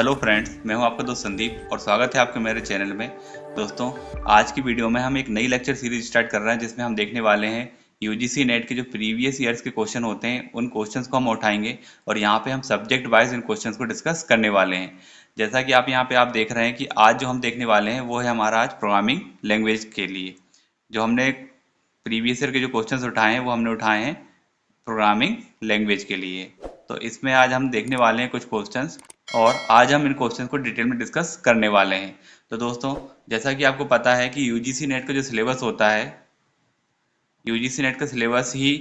Hello friends, मैं हूं आपका दोस्त संदीप और स्वागत है आपके मेरे चैनल में। दोस्तों, आज की वीडियो में हम एक नई लेक्चर सीरीज स्टार्ट कर रहे हैं जिसमें हम देखने वाले हैं यूजीसी नेट के जो प्रीवियस ईयर्स के क्वेश्चन होते हैं उन क्वेश्चंस को हम उठाएंगे और यहाँ पे हम सब्जेक्ट वाइज इन क्वेश्चंस को डिस्कस करने वाले हैं। जैसा कि आप यहाँ पे आप देख रहे हैं कि आज जो हम देखने वाले हैं वो है हमारा आज प्रोग्रामिंग लैंग्वेज के लिए। जो हमने प्रीवियस ईयर के जो क्वेश्चन उठाए हैं वो हमने उठाए हैं प्रोग्रामिंग लैंग्वेज के लिए। तो इसमें आज हम देखने वाले हैं कुछ क्वेश्चंस और आज हम इन क्वेश्चंस को डिटेल में डिस्कस करने वाले हैं। तो दोस्तों, जैसा कि आपको पता है कि यूजीसी नेट का जो सिलेबस होता है, यूजीसी नेट का सिलेबस ही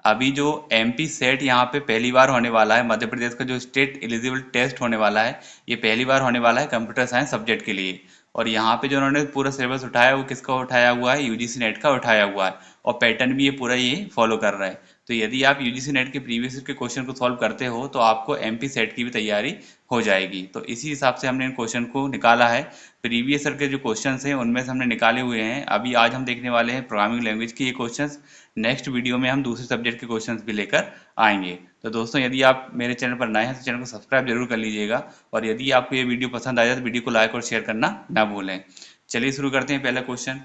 अभी जो एमपी सेट यहाँ पे पहली बार होने वाला है, मध्य प्रदेश का जो स्टेट एलिजिबल टेस्ट होने वाला है ये पहली बार होने वाला है कंप्यूटर साइंस सब्जेक्ट के लिए। और यहाँ पे जो उन्होंने पूरा सिलेबस उठाया वो किसका उठाया हुआ है, यूजीसी नेट का उठाया हुआ है और पैटर्न भी ये पूरा ये फॉलो कर रहा है। तो यदि आप यूजीसी नेट के प्रीवियस के क्वेश्चन को सॉल्व करते हो तो आपको एमपी सेट की भी तैयारी हो जाएगी। तो इसी हिसाब से हमने इन क्वेश्चन को निकाला है। प्रीवियस ईयर के जो क्वेश्चंस हैं उनमें से हमने निकाले हुए हैं। अभी आज हम देखने वाले हैं प्रोग्रामिंग लैंग्वेज के ये क्वेश्चंस। नेक्स्ट वीडियो में हम दूसरे सब्जेक्ट के क्वेश्चंस भी लेकर आएंगे। तो दोस्तों, यदि आप मेरे चैनल पर नए हैं तो चैनल को सब्सक्राइब जरूर कर लीजिएगा और यदि आपको ये वीडियो पसंद आया तो वीडियो को लाइक और शेयर करना ना भूलें। चलिए शुरू करते हैं पहला क्वेश्चन।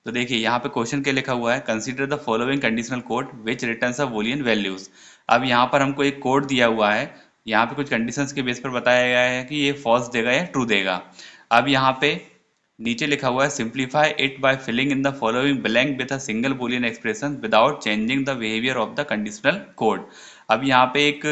तो देखिए यहाँ पे क्वेश्चन क्या लिखा हुआ है, consider the following conditional code which returns a Boolean values. अब यहाँ पर हमको एक कोड दिया हुआ है, यहाँ पे कुछ कंडीशंस के बेस पर बताया गया है कि ये फॉल्स देगा या ट्रू देगा। अब यहाँ पे नीचे लिखा हुआ है simplify it by filling in the following blank with a single boolean expression without changing the behaviour of the conditional code. अब यहाँ पे एक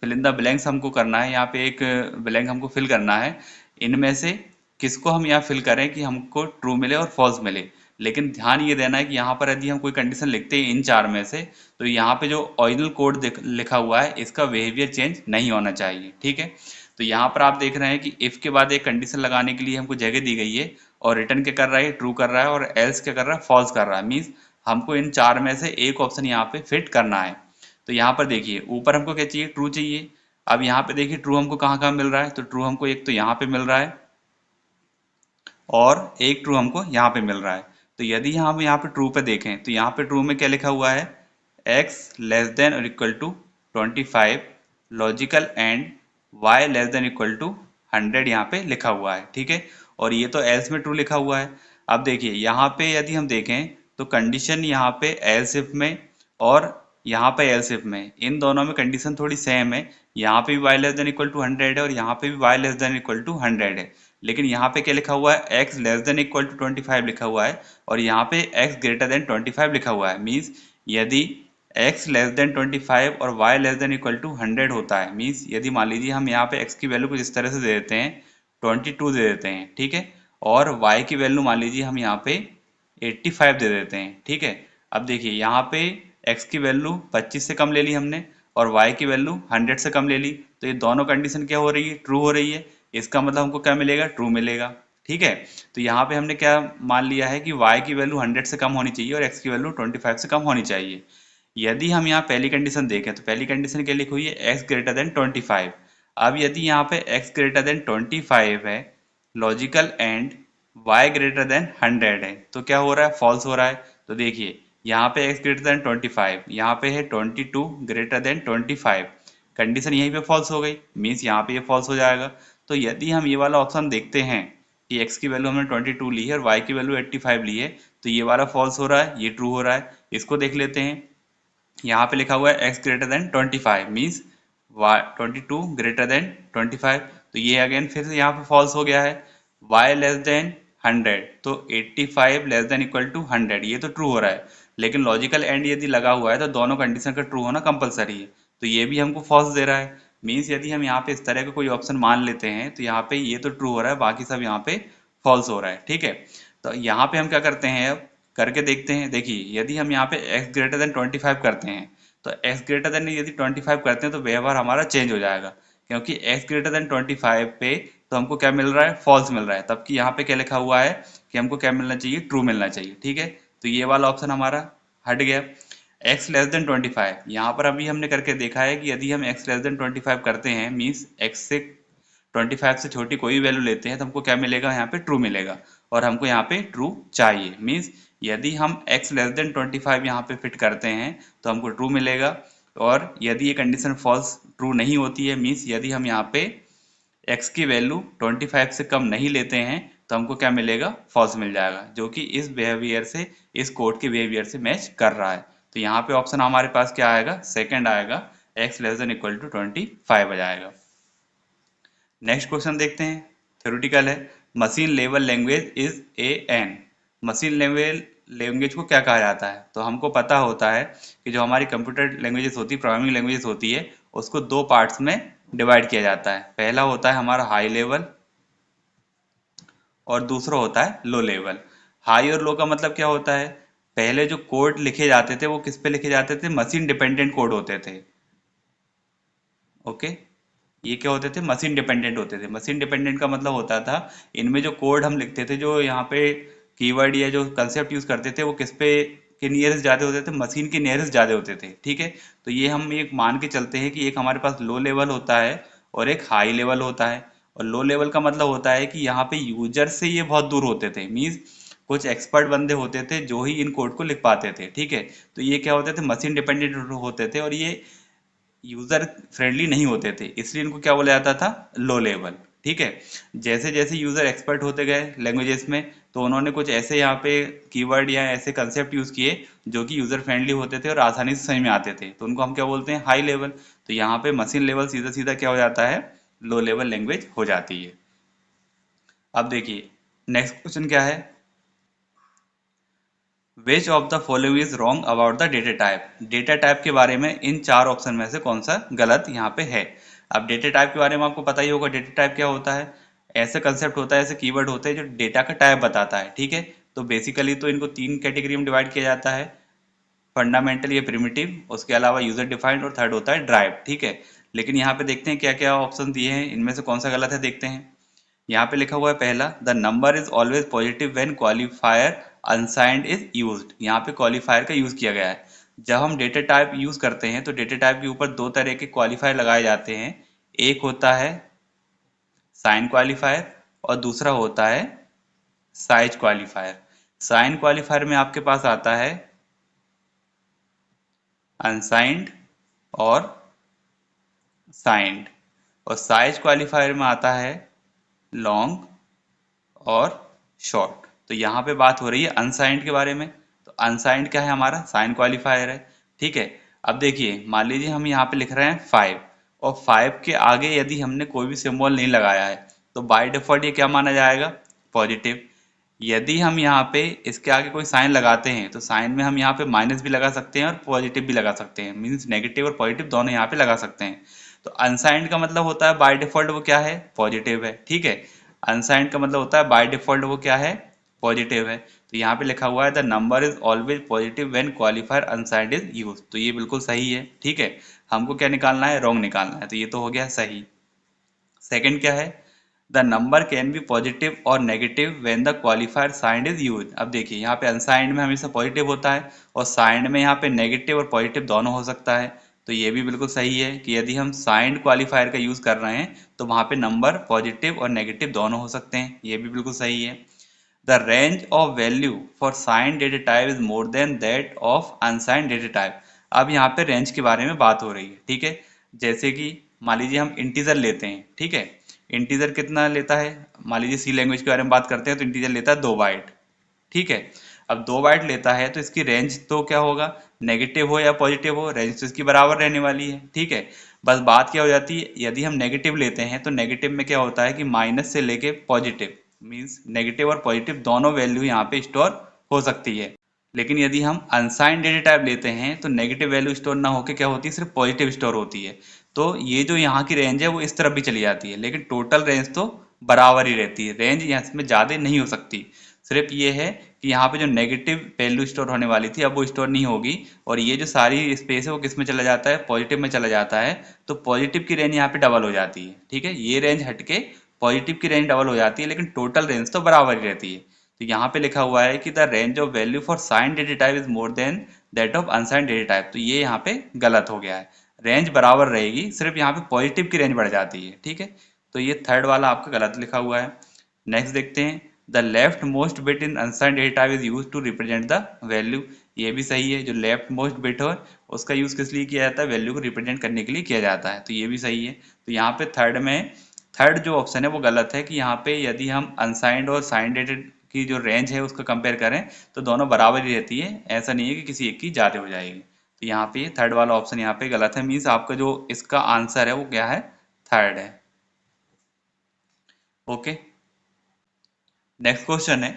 फिल इन द ब्लैंक्स हमको करना है, यहाँ पे एक ब्लैंक हमको फिल करना है। इनमें से किसको हम यहाँ फिल करें कि हमको ट्रू मिले और फॉल्स मिले। लेकिन ध्यान ये देना है कि यहाँ पर यदि हम कोई कंडीशन लिखते हैं इन चार में से तो यहाँ पे जो ओरिजिनल कोड लिखा हुआ है इसका बिहेवियर चेंज नहीं होना चाहिए। ठीक है, तो यहाँ पर आप देख रहे हैं कि इफ के बाद एक कंडीशन लगाने के लिए हमको जगह दी गई है और रिटर्न क्या कर रहा है, ट्रू कर रहा है, और एल्स क्या कर रहा है, फॉल्स कर रहा है। मीन्स हमको इन चार में से एक ऑप्शन यहाँ पे फिट करना है। तो यहाँ पर देखिए ऊपर हमको क्या चाहिए, ट्रू चाहिए। अब यहाँ पे देखिए ट्रू हमको कहाँ कहाँ मिल रहा है, तो ट्रू हमको एक तो यहाँ पे मिल रहा है और एक ट्रू हमको यहाँ पे मिल रहा है। तो यदि हम यहाँ पे ट्रू पे देखें तो यहाँ पे ट्रू में क्या लिखा हुआ है, x लेस देन और equal to 25 logical and y less than equal to 100 यहाँ पे लिखा हुआ है। ठीक है, और ये तो एल्स में ट्रू लिखा हुआ है। अब देखिए यहाँ पे यदि हम देखें तो कंडीशन यहाँ पे एल्स इफ में और यहाँ पे एल्स इफ में, इन दोनों में कंडीशन थोड़ी सेम है। यहाँ पे भी y less than equal to 100 है और यहाँ पे भी y less than equal to 100 है। लेकिन यहाँ पे क्या लिखा हुआ है, x less than equal to 25 लिखा हुआ है और यहाँ पे x ग्रेटर देन 25 लिखा हुआ है। मीन्स यदि x लेस देन 25 और y less than equal to 100 होता है, मीन्स यदि मान लीजिए हम यहाँ पे x की वैल्यू कुछ इस तरह से दे देते हैं, 22 दे देते हैं, ठीक है, और y की वैल्यू मान लीजिए हम यहाँ पे 85 दे देते हैं। ठीक है, अब देखिए यहाँ पे x की वैल्यू 25 से कम ले ली हमने और y की वैल्यू 100 से कम ले ली, तो ये दोनों कंडीशन क्या हो रही है, ट्रू हो रही है। इसका मतलब हमको क्या मिलेगा, ट्रू मिलेगा। ठीक है, तो यहाँ पे हमने क्या मान लिया है कि y की वैल्यू 100 से कम होनी चाहिए और x की वैल्यू 25 से कम होनी चाहिए। यदि हम यहाँ पहली कंडीशन देखें तो पहली कंडीशन क्या लिखी हुई है, x ग्रेटर देन 25। अब यदि यहाँ पे x ग्रेटर देन 25 है logical and y greater than 100 है तो क्या हो रहा है, फॉल्स हो रहा है। तो देखिए यहाँ पे x ग्रेटर देन 25, यहाँ पे है 22 ग्रेटर देन 25, कंडीशन यहीं पे फॉल्स हो गई, मीन्स यहाँ पे ये फॉल्स हो जाएगा। तो यदि हम ये वाला ऑप्शन देखते हैं कि x की वैल्यू हमने 22 ली है और y की वैल्यू 85 ली है, तो ये वाला फॉल्स हो रहा है, ये ट्रू हो रहा है। इसको देख लेते हैं, यहाँ पे लिखा हुआ है x greater than 25 means 22 greater than 25, तो ये अगेन फिर से यहाँ पे फॉल्स हो गया है। y लेस देन 100 तो 85 लेस देन इक्वल टू 100, ये तो ट्रू हो रहा है। लेकिन लॉजिकल एंड यदि लगा हुआ है तो दोनों कंडीशन का ट्रू होना कंपलसरी है, तो ये भी हमको फॉल्स दे रहा है। मीन्स यदि हम यहाँ पे इस तरह का कोई ऑप्शन मान लेते हैं तो यहाँ पे ये तो ट्रू हो रहा है, बाकी सब यहाँ पे फॉल्स हो रहा है। ठीक है, तो यहाँ पे हम क्या करते हैं, अब करके देखते हैं। देखिए यदि हम यहाँ पे x ग्रेटर देन 25 करते हैं तो x ग्रेटर देन यदि 25 करते हैं तो व्यवहार हमारा चेंज हो जाएगा, क्योंकि x ग्रेटर देन 25 पे तो हमको क्या मिल रहा है, फॉल्स मिल रहा है। तब कि यहाँ पे क्या लिखा हुआ है कि हमको क्या मिलना चाहिए, ट्रू मिलना चाहिए। ठीक है, तो ये वाला ऑप्शन हमारा हट गया। x लेस देन 25, यहाँ पर अभी हमने करके देखा है कि यदि हम x लेस देन 25 करते हैं मीन्स x से 25 से छोटी कोई वैल्यू लेते हैं तो हमको क्या मिलेगा, यहाँ पे ट्रू मिलेगा और हमको यहाँ पे ट्रू चाहिए। मीन्स यदि हम x लेस देन 25 यहाँ पे फिट करते हैं तो हमको ट्रू मिलेगा, और यदि ये कंडीशन फॉल्स ट्रू नहीं होती है, मीन्स यदि हम यहाँ पे x की वैल्यू 25 से कम नहीं लेते हैं तो हमको क्या मिलेगा, फॉल्स मिल जाएगा, जो कि इस बिहेवियर से, इस कोड के बिहेवियर से मैच कर रहा है। तो यहाँ पे ऑप्शन हमारे पास क्या आएगा, सेकंड आएगा, x less than equal to 25 आ जाएगा। नेक्स्ट क्वेश्चन देखते हैं, थ्योरेटिकल है। Machine level language is a an. Machine level language को क्या कहा जाता है, तो हमको पता होता है कि जो हमारी कंप्यूटर लैंग्वेजेस होती है, प्रोग्रामिंग लैंग्वेजेस होती है, उसको दो पार्ट्स में डिवाइड किया जाता है। पहला होता है हमारा हाई लेवल और दूसरा होता है लो लेवल। हाई और लो का मतलब क्या होता है, पहले जो कोड लिखे जाते थे वो किस पे लिखे जाते थे, मशीन डिपेंडेंट कोड होते थे। ओके, ये क्या होते थे, मशीन डिपेंडेंट होते थे। मशीन डिपेंडेंट का मतलब होता था इनमें जो कोड हम लिखते थे, जो यहाँ पे कीवर्ड या जो कंसेप्ट यूज करते थे, वो किस पे के नियरेस्ट ज़्यादा होते थे, मशीन के नियरेस्ट ज़्यादा होते थे। ठीक है, तो ये हम एक मान के चलते हैं कि एक हमारे पास लो लेवल होता है और एक हाई लेवल होता है। और लो लेवल का मतलब होता है कि यहाँ पे यूजर से ये बहुत दूर होते थे, मीन्स कुछ एक्सपर्ट बंदे होते थे जो ही इन कोड को लिख पाते थे। ठीक है, तो ये क्या होते थे, मशीन डिपेंडेंट होते थे और ये यूजर फ्रेंडली नहीं होते थे, इसलिए इनको क्या बोला जाता था, लो लेवल। ठीक है, जैसे जैसे यूजर एक्सपर्ट होते गए लैंग्वेजेस में, तो उन्होंने कुछ ऐसे यहाँ पे कीवर्ड या ऐसे कंसेप्ट यूज किए जो कि यूजर फ्रेंडली होते थे और आसानी से समझ में आते थे, तो उनको हम क्या बोलते हैं, हाई लेवल। तो यहाँ पे मशीन लेवल सीधा सीधा क्या हो जाता है, लो लेवल लैंग्वेज हो जाती है। अब देखिए नेक्स्ट क्वेश्चन क्या है, विच of the following is wrong about the data type. Data type के बारे में इन चार ऑप्शन में से कौन सा गलत यहाँ पे है। अब डेटा टाइप के बारे में आपको पता ही होगा, डेटा टाइप क्या होता है, ऐसे कंसेप्ट होता है, ऐसे कीवर्ड होते हैं जो डेटा का टाइप बताता है। ठीक है, तो बेसिकली तो इनको तीन कैटेगरी में डिवाइड किया जाता है, फंडामेंटल, ये प्रिमिटिव, उसके अलावा यूजर डिफाइंड और थर्ड होता है ड्राइव। ठीक है, लेकिन यहाँ पे देखते हैं क्या क्या ऑप्शन दिए हैं, इनमें से कौन सा गलत है देखते हैं। यहाँ पे लिखा हुआ है पहला, the number is always positive when qualifier unsigned is used. यहाँ पे क्वालिफायर का यूज किया गया है। जब हम डेटा टाइप यूज करते हैं तो डेटा टाइप के ऊपर दो तरह के क्वालिफायर लगाए जाते हैं, एक होता है साइन क्वालिफायर और दूसरा होता है साइज क्वालिफायर। साइन क्वालिफायर में आपके पास आता है अनसाइंड और साइंड, और साइज क्वालिफायर में आता है लॉन्ग और शॉर्ट। तो यहाँ पे बात हो रही है अनसाइंड के बारे में, तो अनसाइंड क्या है, हमारा साइन क्वालिफायर है। ठीक है, अब देखिए मान लीजिए हम यहाँ पे लिख रहे हैं 5 और 5 के आगे यदि हमने कोई भी सिंबल नहीं लगाया है तो बाय डिफॉल्ट ये क्या माना जाएगा, पॉजिटिव। यदि हम यहाँ पे इसके आगे कोई साइन लगाते हैं तो साइन में हम यहाँ पे माइनस भी लगा सकते हैं और पॉजिटिव भी लगा सकते हैं, मीन्स नेगेटिव और पॉजिटिव दोनों यहाँ पे लगा सकते हैं। तो अनसाइंड का मतलब होता है बाय डिफॉल्ट वो क्या है, पॉजिटिव है। ठीक है, अनसाइंड का मतलब होता है बाय डिफॉल्ट वो क्या है, पॉजिटिव है। तो यहाँ पे लिखा हुआ है the number is always positive when qualifier unsigned is use, तो ये बिल्कुल सही है। ठीक है, हमको क्या निकालना है, रॉन्ग निकालना है, तो ये तो हो गया सही। सेकंड क्या है, the number can be positive और negative when the qualifier signed is use. अब देखिए यहाँ पे अनसाइंड में हमेशा पॉजिटिव होता है और साइंड में यहाँ पे नेगेटिव और पॉजिटिव दोनों हो सकता है, तो ये भी बिल्कुल सही है कि यदि हम साइंड क्वालिफायर का यूज कर रहे हैं तो वहाँ पे नंबर पॉजिटिव और नेगेटिव दोनों हो सकते हैं, ये भी बिल्कुल सही है। The range of value for signed data type is more than that of unsigned data type. अब यहाँ पे रेंज के बारे में बात हो रही है। ठीक है, जैसे कि मान लीजिए हम इंटीजर लेते हैं। ठीक है, इंटीजर कितना लेता है, मान लीजिए सी लैंग्वेज के बारे में बात करते हैं तो इंटीजर लेता है 2 बाइट। ठीक है, अब 2 बाइट लेता है तो इसकी रेंज तो क्या होगा, नेगेटिव हो या पॉजिटिव हो, रेंज तो इसकी बराबर रहने वाली है। ठीक है, बस बात क्या हो जाती है, यदि हम नेगेटिव लेते हैं तो नेगेटिव में क्या होता है कि माइनस से लेके पॉजिटिव, मीन्स नेगेटिव और पॉजिटिव दोनों वैल्यू यहाँ पे स्टोर हो सकती है। लेकिन यदि हम अनसाइंड डेटा टाइप लेते हैं तो नेगेटिव वैल्यू स्टोर ना होकर क्या होती है, सिर्फ पॉजिटिव स्टोर होती है। तो ये जो यहाँ की रेंज है वो इस तरफ भी चली जाती है, लेकिन टोटल रेंज तो बराबर ही रहती है, रेंज यहाँ इसमें ज़्यादा नहीं हो सकती। सिर्फ ये है कि यहाँ पे जो नेगेटिव वैल्यू स्टोर होने वाली थी अब वो स्टोर नहीं होगी, और ये जो सारी स्पेस है वो किस में चला जाता है, पॉजिटिव में चला जाता है। तो पॉजिटिव की रेंज यहाँ पे डबल हो जाती है। ठीक है, ये रेंज हटके पॉजिटिव की रेंज डबल हो जाती है, लेकिन टोटल रेंज तो बराबर ही रहती है। तो यहाँ पे लिखा हुआ है कि the range of value for sine theta type is more than that of अनसाइन data type, तो ये यहाँ पे गलत हो गया है, रेंज बराबर रहेगी, सिर्फ यहाँ पे पॉजिटिव की रेंज बढ़ जाती है। ठीक है, तो ये थर्ड वाला आपका गलत लिखा हुआ है। नेक्स्ट देखते हैं, the left most bit in unsigned data type is use to represent the value. ये भी सही है, जो लेफ्ट मोस्ट बिट हो उसका यूज किस लिए किया जाता है, वैल्यू को रिप्रेजेंट करने के लिए किया जाता है, तो ये भी सही है। तो यहाँ पे थर्ड में थर्ड जो ऑप्शन है वो गलत है कि यहाँ पे यदि हम अनसाइंड और साइन डेटेड की जो रेंज है उसको कंपेयर करें तो दोनों बराबर ही रहती है, ऐसा नहीं है कि किसी एक की ज़्यादा हो जाएगी। तो यहाँ पे थर्ड वाला ऑप्शन यहाँ पे गलत है, मीन्स आपका जो इसका आंसर है वो क्या है, थर्ड है। ओके, नेक्स्ट क्वेश्चन है,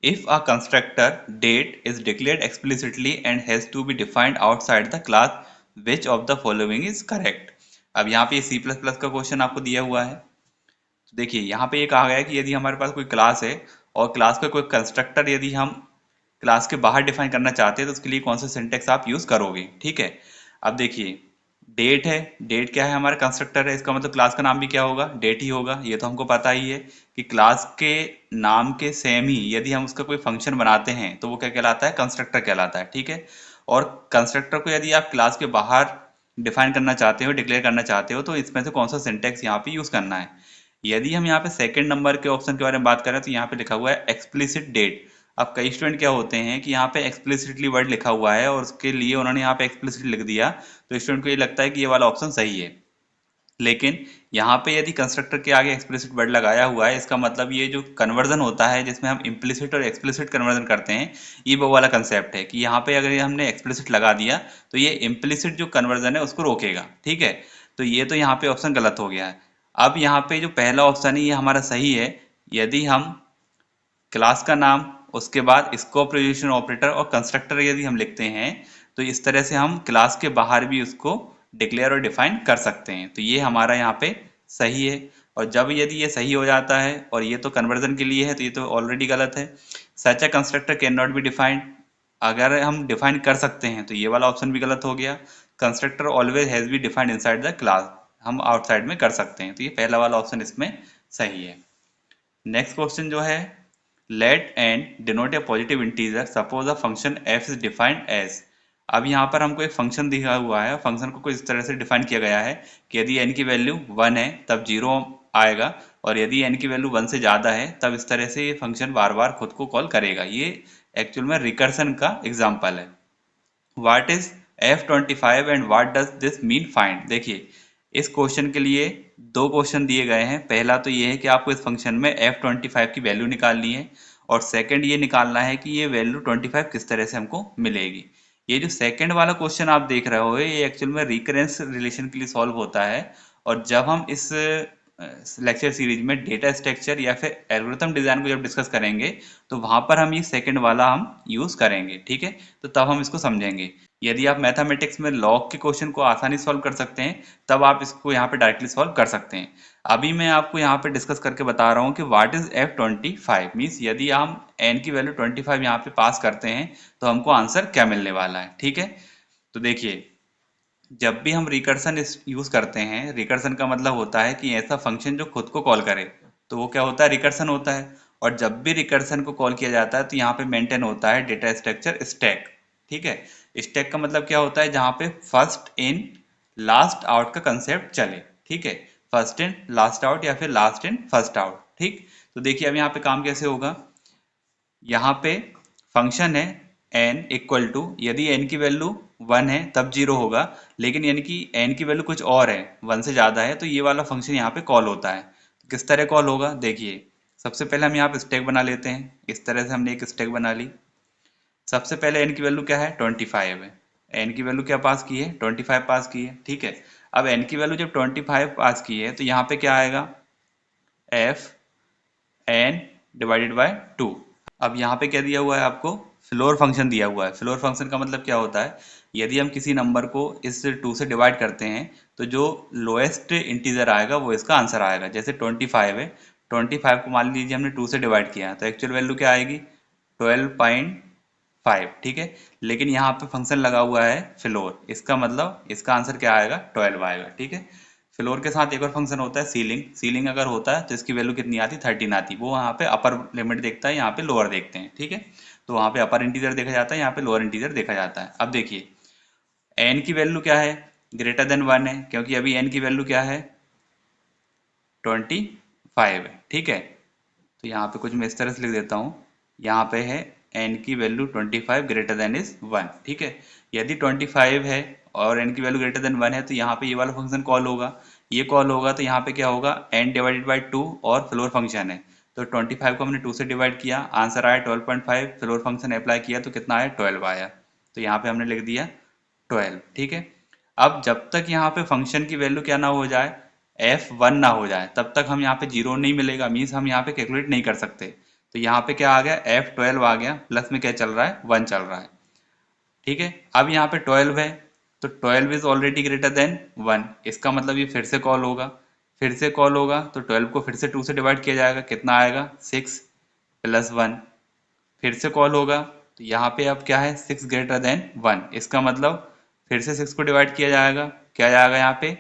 if a constructor that is declared explicitly and has to be defined outside the class, which of the following is correct. अब यहाँ पे सी प्लस प्लस का क्वेश्चन आपको दिया हुआ है। तो देखिए यहाँ पे ये कहा गया है कि यदि हमारे पास कोई क्लास है और क्लास का कोई कंस्ट्रक्टर यदि हम क्लास के बाहर डिफाइन करना चाहते हैं तो उसके लिए कौन सा सिंटेक्स आप यूज करोगे। ठीक है, अब देखिए डेट है, डेट क्या है, हमारा कंस्ट्रक्टर है, इसका मतलब क्लास का नाम भी क्या होगा, डेट ही होगा। ये तो हमको पता ही है कि क्लास के नाम के सेम ही यदि हम उसका कोई फंक्शन बनाते हैं तो वो क्या कहलाता है, कंस्ट्रक्टर कहलाता है। ठीक है, और कंस्ट्रक्टर को यदि आप क्लास के बाहर डिफाइन करना चाहते हो, डिक्लेयर करना चाहते हो, तो इसमें से कौन सा सिंटेक्स यहाँ पे यूज करना है। यदि हम यहाँ पे सेकंड नंबर के ऑप्शन के बारे में बात करें तो यहाँ पे लिखा हुआ है एक्सप्लिसिट डेट। अब कई स्टूडेंट क्या होते हैं कि यहाँ पे एक्सप्लिसिटली वर्ड लिखा हुआ है और उसके लिए उन्होंने यहाँ पे एक्सप्लिसिट लिख दिया, तो स्टूडेंट को ये लगता है कि ये वाला ऑप्शन सही है। लेकिन यहाँ पे यदि कंस्ट्रक्टर के आगे एक्सप्लिसिट वर्ड लगाया हुआ है, इसका मतलब ये जो कन्वर्जन होता है जिसमें हम इम्प्लिसिट और एक्सप्लिसिट कन्वर्जन करते हैं, ये वो वाला कंसेप्ट है कि यहाँ पे अगर हमने एक्सप्लिसिट लगा दिया तो ये इम्प्लिसिट जो कन्वर्जन है उसको रोकेगा। ठीक है, तो ये तो यहाँ पे ऑप्शन गलत हो गया है। अब यहाँ पे जो पहला ऑप्शन है ये हमारा सही है। यदि हम क्लास का नाम, उसके बाद स्कोप रिजोल्यूशन ऑपरेटर और कंस्ट्रक्टर यदि हम लिखते हैं तो इस तरह से हम क्लास के बाहर भी उसको डिक्लेयर और डिफाइन कर सकते हैं। तो ये हमारा यहाँ पे सही है। और जब यदि ये सही हो जाता है और ये तो कन्वर्जन के लिए है तो ये तो ऑलरेडी गलत है। Such a constructor can not be defined, अगर हम डिफाइन कर सकते हैं तो ये वाला ऑप्शन भी गलत हो गया। Constructor always has be defined inside the class, हम आउटसाइड में कर सकते हैं, तो ये पहला वाला ऑप्शन इसमें सही है। नेक्स्ट क्वेश्चन जो है, let n denote a positive integer, suppose a function f is defined as। अब यहाँ पर हमको एक फंक्शन दिया हुआ है, फंक्शन को कुछ इस तरह से डिफाइन किया गया है कि यदि n की वैल्यू 1 है तब 0 आएगा, और यदि n की वैल्यू 1 से ज़्यादा है तब इस तरह से ये फंक्शन बार बार खुद को कॉल करेगा। ये एक्चुअल में रिकर्सन का एग्जाम्पल है। What is f25 and what does this mean find. देखिए इस क्वेश्चन के लिए दो क्वेश्चन दिए गए हैं। पहला तो ये है कि आपको इस फंक्शन में f25 की वैल्यू निकालनी है, और सेकंड ये निकालना है कि ये वैल्यू 25 किस तरह से हमको मिलेगी। ये जो सेकंड वाला क्वेश्चन आप देख रहे हो ये एक्चुअल में रिकरेंस रिलेशन के लिए सॉल्व होता है। और जब हम इस लेक्चर सीरीज में डेटा स्ट्रक्चर या फिर एल्गोरिथम डिजाइन को जब डिस्कस करेंगे तो वहां पर हम ये सेकंड वाला हम यूज करेंगे। ठीक है, तो तब हम इसको समझेंगे। यदि आप मैथमेटिक्स में लॉग के क्वेश्चन को आसानी से सॉल्व कर सकते हैं तब आप इसको यहाँ पे डायरेक्टली सॉल्व कर सकते हैं। अभी मैं आपको यहाँ पे डिस्कस करके बता रहा हूँ कि व्हाट इज f25, मीन्स यदि हम n की वैल्यू 25 यहाँ पे पास करते हैं तो हमको आंसर क्या मिलने वाला है। ठीक है, तो देखिए जब भी हम रिकर्सन यूज करते हैं, रिकर्सन का मतलब होता है कि ऐसा फंक्शन जो खुद को कॉल करे, तो वो क्या होता है, रिकर्सन होता है। और जब भी रिकर्सन को कॉल किया जाता है तो यहाँ पे मेंटेन होता है डेटा स्ट्रक्चर स्टैक। ठीक है, स्टैक का मतलब क्या होता है, जहाँ पे फर्स्ट इन लास्ट आउट का कंसेप्ट चले। ठीक है, फर्स्ट इन लास्ट आउट या फिर लास्ट इन फर्स्ट आउट। ठीक, तो देखिए अब यहाँ पे काम कैसे होगा। यहाँ पे फंक्शन है n इक्वल टू, यदि n की वैल्यू 1 है तब 0 होगा, लेकिन यानी कि n की वैल्यू कुछ और है, 1 से ज़्यादा है, तो ये वाला फंक्शन यहाँ पे कॉल होता है। तो किस तरह कॉल होगा, देखिए सबसे पहले हम यहाँ पे स्टैक बना लेते हैं। इस तरह से हमने एक स्टैक बना ली। सबसे पहले n की वैल्यू क्या है, 25 है। n की वैल्यू क्या पास की है, 25 पास की है। ठीक है, अब n की वैल्यू जब 25 पास की है तो यहाँ पे क्या आएगा, f n डिवाइडेड बाय 2। अब यहाँ पे क्या दिया हुआ है आपको, फ्लोर फंक्शन दिया हुआ है। फ्लोर फंक्शन का मतलब क्या होता है, यदि हम किसी नंबर को इस 2 से डिवाइड करते हैं तो जो लोएस्ट इंटीजर आएगा वो इसका आंसर आएगा। जैसे 25 है, 25 को मान लीजिए हमने 2 से डिवाइड किया तो एक्चुअल वैल्यू क्या आएगी, 12.5। ठीक है, लेकिन यहाँ पे फंक्शन लगा हुआ है फ्लोर, इसका मतलब इसका आंसर क्या आएगा, 12 आएगा। ठीक है, फ्लोर के साथ एक और फंक्शन होता है सीलिंग। सीलिंग अगर होता है तो इसकी वैल्यू कितनी आती, 13 आती। वो वहाँ पे अपर लिमिट देखता है, यहाँ पे लोअर देखते हैं। ठीक है, तो वहाँ पे अपर इंटीजर देखा जाता है, यहाँ पे लोअर इंटीजर देखा जाता है। अब देखिए n की वैल्यू क्या है, ग्रेटर देन 1 है, क्योंकि अभी n की वैल्यू क्या है, 25 है। ठीक है, तो यहाँ पे कुछ मैं इस तरह से लिख देता हूँ, यहाँ पे है n की वैल्यू 25 ग्रेटर देन इज 1। ठीक है, यदि 25 है और n की वैल्यू ग्रेटर देन 1 है तो यहाँ पे ये वाला फंक्शन कॉल होगा। ये कॉल होगा तो यहाँ पे क्या होगा, n डिवाइडेड बाई 2 और फ्लोर फंक्शन है तो 25 को हमने 2 से डिवाइड किया, आंसर आया 12.5, फ्लोर फंक्शन अप्लाई किया तो कितना आया 12 आया, तो यहाँ पे हमने लिख दिया 12। ठीक है, अब जब तक यहाँ पे फंक्शन की वैल्यू क्या ना हो जाए, f1 ना हो जाए, तब तक हम यहाँ पे जीरो नहीं मिलेगा, मीन्स हम यहाँ पे कैलकुलेट नहीं कर सकते। तो यहाँ पे क्या आ गया, f12 आ गया, प्लस में क्या चल रहा है 1 चल रहा है। ठीक है, अब यहाँ पे 12 है तो 12 इज ऑलरेडी ग्रेटर देन 1, इसका मतलब ये फिर से कॉल होगा, फिर से कॉल होगा तो 12 को फिर से 2 से डिवाइड किया जाएगा, कितना आएगा 6 प्लस 1, फिर से कॉल होगा तो यहाँ पे अब क्या है 6 ग्रेटर देन 1, इसका मतलब फिर से 6 को डिवाइड किया जाएगा, क्या जाएगा यहाँ पे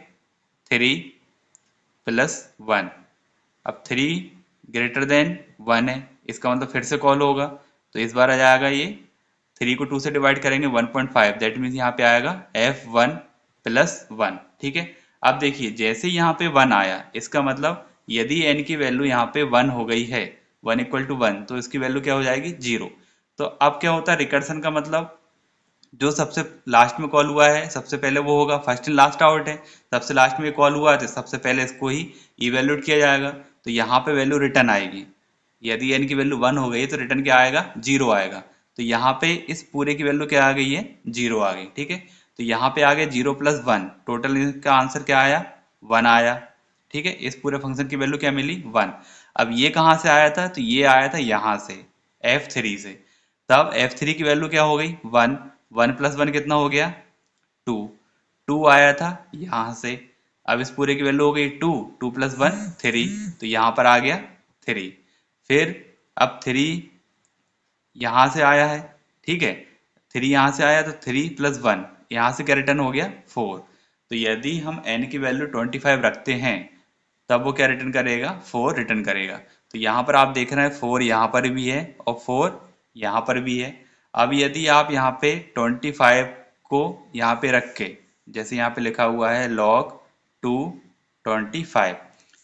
3 प्लस 1, अब 3 ग्रेटर देन 1 है, इसका मतलब फिर से कॉल होगा तो इस बार आ जाएगा ये 3 को 2 से डिवाइड करेंगे 1.5, दैट मीन्स यहाँ पे आएगा f1 प्लस 1। ठीक है, अब देखिए जैसे यहाँ पे 1 आया, इसका मतलब यदि n की वैल्यू यहाँ पे 1 हो गई है, 1 इक्वल टू 1, तो इसकी वैल्यू क्या हो जाएगी 0। तो अब क्या होता है रिकर्सन का मतलब, जो सबसे लास्ट में कॉल हुआ है सबसे पहले वो होगा, फर्स्ट इन लास्ट आउट है, सबसे लास्ट में कॉल हुआ है तो सबसे पहले इसको ही इवेल्यूट किया जाएगा, तो यहाँ पे वैल्यू रिटर्न आएगी, यदि n की वैल्यू 1 हो गई तो रिटर्न क्या आएगा 0 आएगा, तो यहाँ पे इस पूरे की वैल्यू क्या आ गई है 0 आ गई। ठीक है, तो यहाँ पे आ गया 0 प्लस 1, टोटल इसका आंसर क्या आया 1 आया। ठीक है, इस पूरे फंक्शन की वैल्यू क्या मिली 1। अब ये कहाँ से आया था, तो ये आया था यहाँ से f3 से, तब f3 की वैल्यू क्या हो गई 1, 1 प्लस 1 कितना हो गया 2, 2 आया था यहाँ से, अब इस पूरे की वैल्यू हो गई 2, 2 प्लस 1 3, तो यहाँ पर आ गया 3, फिर अब 3 यहाँ से आया है, ठीक है 3 यहाँ से आया तो 3 प्लस 1 यहाँ से क्या रिटर्न हो गया 4, तो यदि हम n की वैल्यू 25 रखते हैं तब वो क्या रिटर्न करेगा 4 रिटर्न करेगा। तो यहाँ पर आप देख रहे हैं 4 यहाँ पर भी है और 4 यहाँ पर भी है। अब यदि आप यहाँ पे 25 को यहाँ पे रख के, जैसे यहाँ पे लिखा हुआ है log 2 25,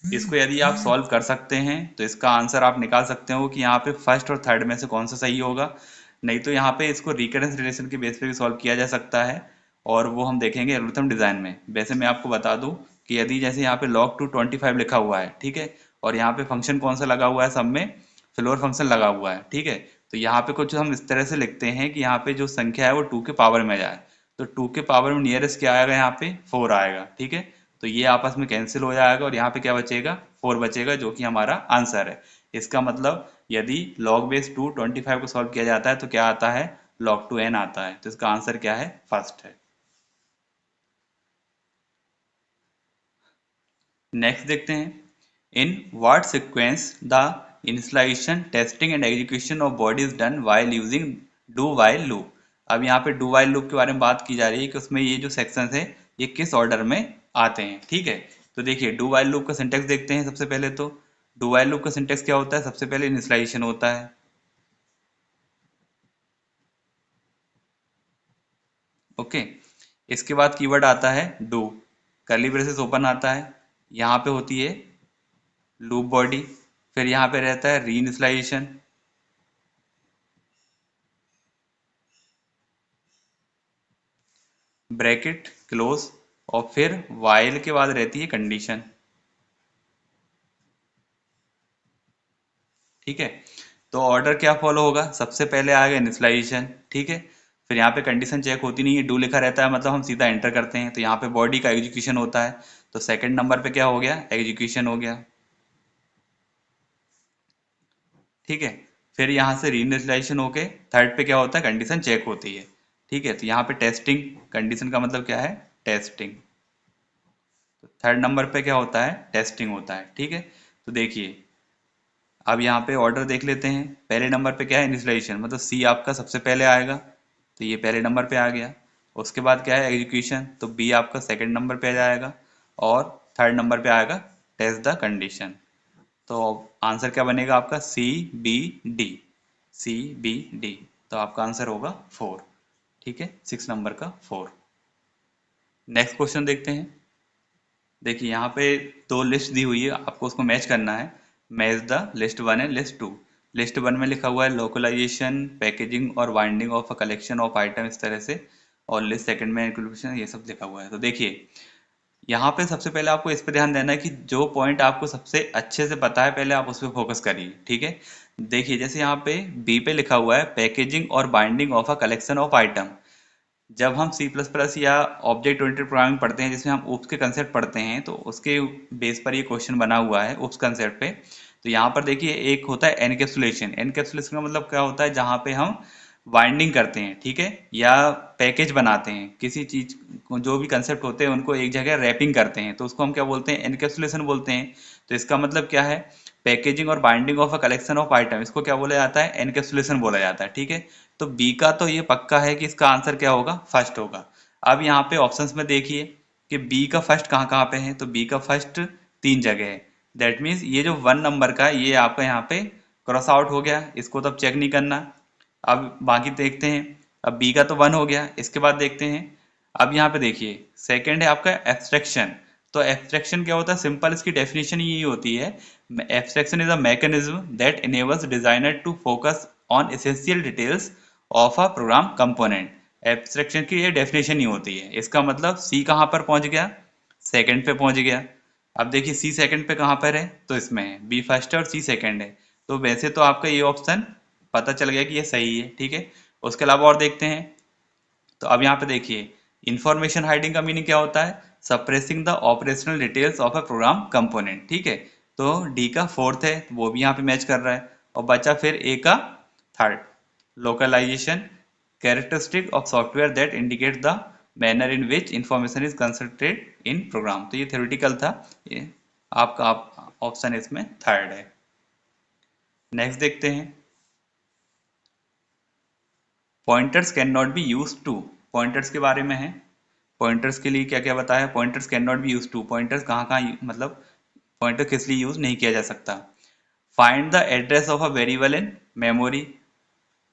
इसको यदि आप सॉल्व कर सकते हैं तो इसका आंसर आप निकाल सकते हो कि यहाँ पे फर्स्ट और थर्ड में से कौन सा सही होगा, नहीं तो यहाँ पे इसको रिकरेंस रिलेशन के बेस पे भी सॉल्व किया जा सकता है, और वो हम देखेंगे एल्गोरिथम डिजाइन में। वैसे मैं आपको बता दूं कि यदि जैसे यहाँ पे log 2 25 लिखा हुआ है, ठीक है, और यहाँ पे फंक्शन कौन सा लगा हुआ है, सब में फ्लोर फंक्शन लगा हुआ है, ठीक है, तो यहाँ पे कुछ हम इस तरह से लिखते हैं कि यहाँ पे जो संख्या है वो 2 के पावर में जाए, तो 2 के पावर में नियरेस्ट क्या आएगा यहाँ पे 4 आएगा। ठीक है, तो ये आपस में कैंसिल हो जाएगा और यहाँ पे क्या बचेगा 4 बचेगा, जो कि हमारा आंसर है। इसका मतलब यदि log बेस 2 25 को सॉल्व किया जाता है तो क्या आता है log 2n आता है, तो इसका आंसर क्या है फर्स्ट है। नेक्स्ट देखते हैं, in what sequence the initialization testing and execution of body is done while using do while loop. अब यहाँ पे डू व्हाइल लूप के बारे में बात की जा रही है कि उसमें ये जो सेक्शंस है ये किस ऑर्डर में आते हैं। ठीक है, तो देखिए डू व्हाइल लूप का सिंटेक्स देखते हैं। सबसे पहले तो डू व्हाइल लूप का सिंटेक्स क्या होता है, सबसे पहले इनिशियलाइजेशन होता है, ओके, इसके बाद कीवर्ड आता है डू, कर्ली ब्रेसेस ओपन आता है, यहाँ पे होती है लूप बॉडी, फिर यहाँ पे रहता है री इनिशियलाइजेशन, ब्रैकेट क्लोज, और फिर वाइल के बाद रहती है कंडीशन। ठीक है, तो ऑर्डर क्या फॉलो होगा, सबसे पहले आएगा इनिशियलाइजेशन, ठीक है, फिर यहाँ पे कंडीशन चेक होती नहीं है, डू लिखा रहता है मतलब हम सीधा एंटर करते हैं, तो यहाँ पे बॉडी का एग्जीक्यूशन होता है, तो सेकंड नंबर पे क्या हो गया एग्जीक्यूशन हो गया। ठीक है, फिर यहाँ से रीइनिशियलाइजेशन होके थर्ड पे क्या होता है कंडीशन चेक होती है। ठीक है, तो यहाँ पे टेस्टिंग, कंडीशन का मतलब क्या है टेस्टिंग, तो थर्ड नंबर पे क्या होता है टेस्टिंग होता है। ठीक है, तो देखिए अब यहाँ पे ऑर्डर देख लेते हैं, पहले नंबर पे क्या है इनिशियलाइजेशन, मतलब सी आपका सबसे पहले आएगा, तो ये पहले नंबर पे आ गया, उसके बाद क्या है एग्जीक्यूशन, तो बी आपका सेकंड नंबर पे आ जाएगा, और थर्ड नंबर पे आएगा टेस्ट द कंडीशन, तो आंसर क्या बनेगा आपका C B D, C B D, तो आपका आंसर होगा 4। ठीक है, 6 नंबर का 4। नेक्स्ट क्वेश्चन देखते हैं, देखिए यहाँ पे दो लिस्ट दी हुई है, आपको उसको मैच करना है, match the list 1 and list 2। List 1 में लिखा हुआ है लोकलाइजेशन पैकेजिंग और binding of a collection of item, इस तरह से, और लिस्ट सेकंड में इंक्लूडेशन, ये सब लिखा हुआ है। तो देखिए यहाँ पे सबसे पहले आपको इस पे ध्यान देना है कि जो पॉइंट आपको सबसे अच्छे से पता है पहले आप उस पर फोकस करिए, ठीक है। देखिए जैसे यहाँ पे बी पे लिखा हुआ है पैकेजिंग और binding of a collection of item. जब हम सी प्लस प्लस या ऑब्जेक्ट ओरिएंटेड प्रोग्रामिंग पढ़ते हैं जिसमें हम उप्स के कंसेप्ट पढ़ते हैं, तो उसके बेस पर ये क्वेश्चन बना हुआ है उप्स कंसेप्ट पे। तो यहाँ पर देखिए एक होता है एनकैप्सुलेशन। एनकैप्सुलेशन का मतलब क्या होता है, जहाँ पे हम बाइंडिंग करते हैं, ठीक है, या पैकेज बनाते हैं किसी चीज को, जो भी कंसेप्ट होते हैं उनको एक जगह रैपिंग करते हैं, तो उसको हम क्या बोलते हैं, एनकैप्सुलेशन बोलते हैं। तो इसका मतलब क्या है, पैकेजिंग और binding of a collection of item, इसको क्या बोला जाता है, एनकैप्सुलेशन बोला जाता है, ठीक है। तो बी का तो ये पक्का है कि इसका आंसर क्या होगा, फर्स्ट होगा। अब यहाँ पे ऑप्शंस में देखिए कि बी का फर्स्ट कहाँ कहाँ पे है, तो बी का फर्स्ट 3 जगह है। दैट मीन्स ये जो 1 नंबर का है, ये आपका यहाँ पे क्रॉस आउट हो गया, इसको तो अब चेक नहीं करना। अब बाकी देखते हैं। अब बी का तो 1 हो गया, इसके बाद देखते हैं। अब यहाँ पे देखिए सेकंड है आपका एब्स्ट्रैक्शन। तो एब्स्ट्रैक्शन क्या होता है, सिंपल इसकी डेफिनेशन यही होती है, abstraction is a mechanism that enables designer to focus on essential details of a program component. Abstraction की ये डेफिनेशन ही होती है। इसका मतलब सी कहाँ पर पहुंच गया, सेकंड पे पहुंच गया। अब देखिए सी सेकंड पे कहाँ पर है, तो इसमें है, बी फर्स्ट है और सी सेकंड है। तो वैसे तो आपका ये ऑप्शन पता चल गया कि ये सही है, ठीक है। उसके अलावा और देखते हैं। तो अब यहाँ पे देखिए इंफॉर्मेशन हाइडिंग का मीनिंग क्या होता है, suppressing the operational details of a program component, ठीक है। तो डी का फोर्थ है, तो वो भी यहाँ पे मैच कर रहा है। और बचा फिर ए का third, localization, characteristic of software that indicate the manner in which information is concentrated in program. तो ये थ्योरेटिकल था, ये आपका ऑप्शन इसमें थर्ड है। नेक्स्ट देखते हैं, pointers can not be use to. Pointers के बारे में है, पॉइंटर्स के लिए क्या क्या बताया, pointers can not be use to, pointers कहाँ कहाँ मतलब पॉइंटर किस लिए यूज नहीं किया जा सकता। Find the address of a variable in memory.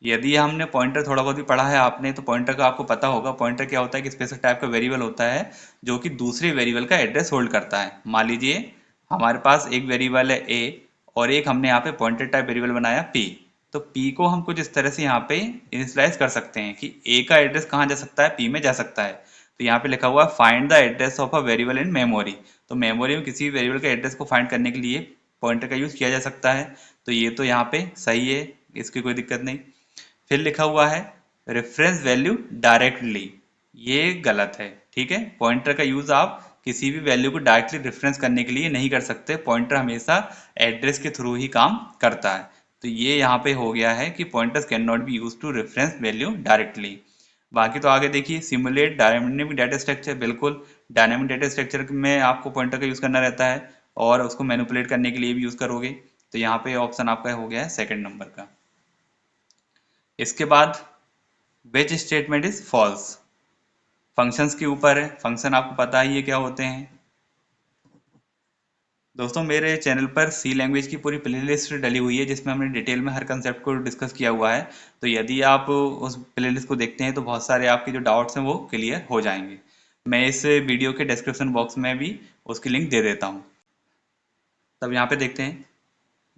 यदि हमने पॉइंटर थोड़ा बहुत भी पढ़ा है आपने, तो पॉइंटर का आपको पता होगा, पॉइंटर क्या होता है कि स्पेसिफिक टाइप का वेरिएबल होता है जो कि दूसरे वेरिएबल का एड्रेस होल्ड करता है। मान लीजिए हमारे पास एक वेरिएबल है ए और एक हमने यहाँ पे पॉइंटर टाइप वेरिएबल बनाया पी। तो पी को हम कुछ इस तरह से यहाँ पे इनिशियलाइज कर सकते हैं कि ए का एड्रेस कहाँ जा सकता है, पी में जा सकता है। तो यहाँ पे लिखा हुआ है find the address of a variable in memory. तो मेमोरी में किसी वेरिएबल के एड्रेस को फाइंड करने के लिए पॉइंटर का यूज किया जा सकता है। तो ये तो यहाँ पे सही है, इसकी कोई दिक्कत नहीं। फिर लिखा हुआ है रेफरेंस वैल्यू डायरेक्टली, ये गलत है, ठीक है। पॉइंटर का यूज आप किसी भी वैल्यू को डायरेक्टली रेफरेंस करने के लिए नहीं कर सकते, पॉइंटर हमेशा एड्रेस के थ्रू ही काम करता है। तो ये यहाँ पे हो गया है कि pointers can not be use to reference value directly. बाकी तो आगे देखिए, सिमुलेट डायनेमिक डाटा स्ट्रक्चर, बिल्कुल डायनेमिक डाटा स्ट्रक्चर में आपको पॉइंटर का यूज करना रहता है और उसको मैनिपुलेट करने के लिए भी यूज करोगे। तो यहाँ पे ऑप्शन आपका हो गया है सेकंड नंबर का। इसके बाद which statement is false, functions के ऊपर है। फंक्शन आपको पता ही है क्या होते हैं। दोस्तों मेरे चैनल पर सी लैंग्वेज की पूरी प्लेलिस्ट डली हुई है जिसमें हमने डिटेल में हर कंसेप्ट को डिस्कस किया हुआ है। तो यदि आप उस प्लेलिस्ट को देखते हैं तो बहुत सारे आपके जो डाउट्स हैं वो क्लियर हो जाएंगे। मैं इस वीडियो के डिस्क्रिप्शन बॉक्स में भी उसकी लिंक दे देता हूँ। तब यहाँ पे देखते हैं,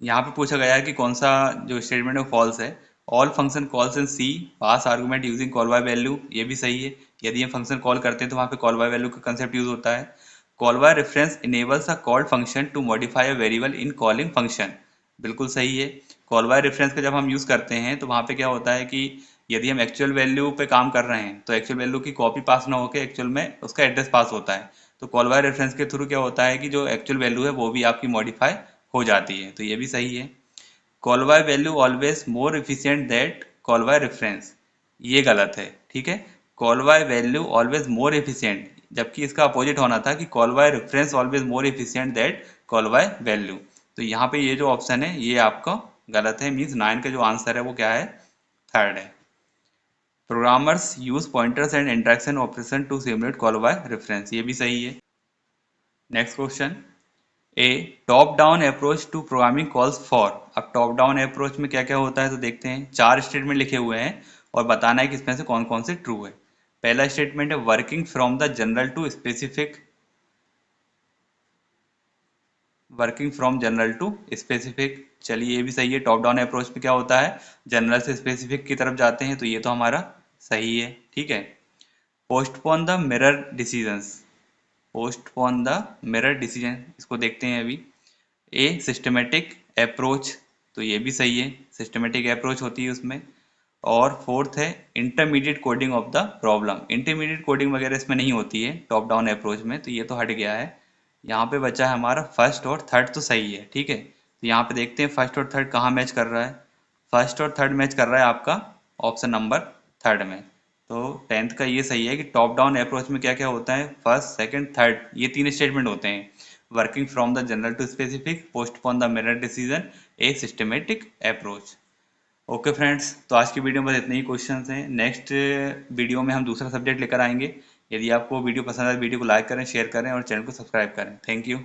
यहाँ पे पूछा गया है कि कौन सा जो स्टेटमेंट है फॉल्स है। All function calls in C pass argument using call by value, ये भी सही है। यदि हम फंक्शन कॉल करते हैं तो वहाँ पे कॉल बाय वैल्यू का कंसेप्ट यूज होता है। Call by reference enables a called function to modify a variable in calling function, बिल्कुल सही है। कॉल बाय रेफरेंस का जब हम यूज करते हैं तो वहाँ पे क्या होता है कि यदि हम एक्चुअल वैल्यू पे काम कर रहे हैं तो एक्चुअल वैल्यू की कॉपी पास ना होकर एक्चुअल में उसका एड्रेस पास होता है। तो कॉल बाय रेफरेंस के थ्रू क्या होता है कि जो एक्चुअल वैल्यू है वो भी आपकी मॉडिफाई हो जाती है, तो ये भी सही है। Call by value always more efficient that call by reference, ये गलत है, ठीक है। Call by value always more efficient, जबकि इसका अपोजिट होना था कि call by reference always more efficient that call by value. तो यहाँ पे ये जो ऑप्शन है ये आपका गलत है, मीन्स 9 का जो आंसर है वो क्या है, थर्ड है। Programmers use pointers and interaction operation to simulate call by reference, ये भी सही है। Next question, a top down approach to programming calls for. अब टॉप डाउन अप्रोच में क्या क्या होता है तो देखते हैं। 4 स्टेटमेंट लिखे हुए हैं और बताना है कि इसमें से कौन कौन से ट्रू है। पहला स्टेटमेंट है working from the general to specific, working from general to specific, चलिए ये भी सही है। टॉप डाउन अप्रोच में क्या होता है, जनरल से स्पेसिफिक की तरफ जाते हैं, तो ये तो हमारा सही है, ठीक है। Postpone the mirror decisions, postpone the mirror decision, इसको देखते हैं अभी। ए सिस्टमेटिक अप्रोच, तो ये भी सही है, सिस्टमेटिक अप्रोच होती है उसमें। और फोर्थ है intermediate coding of the problem, intermediate coding वगैरह इसमें नहीं होती है टॉप डाउन अप्रोच में, तो ये तो हट गया है। यहाँ पे बचा है हमारा फर्स्ट और थर्ड, तो सही है, ठीक है। तो यहाँ पे देखते हैं फर्स्ट और थर्ड कहाँ मैच कर रहा है। फर्स्ट और थर्ड मैच कर रहा है आपका ऑप्शन नंबर थर्ड में। तो 10th का ये सही है कि टॉप डाउन अप्रोच में क्या क्या होता है, फर्स्ट सेकंड थर्ड, ये तीन स्टेटमेंट होते हैं। Working from the general to specific, postpone the mirror decision, a systematic approach. Okay friends, तो आज की वीडियो में बस इतने ही क्वेश्चंस हैं। नेक्स्ट वीडियो में हम दूसरा सब्जेक्ट लेकर आएंगे। यदि आपको वीडियो पसंद आए, वीडियो को लाइक करें, शेयर करें और चैनल को सब्सक्राइब करें। Thank you.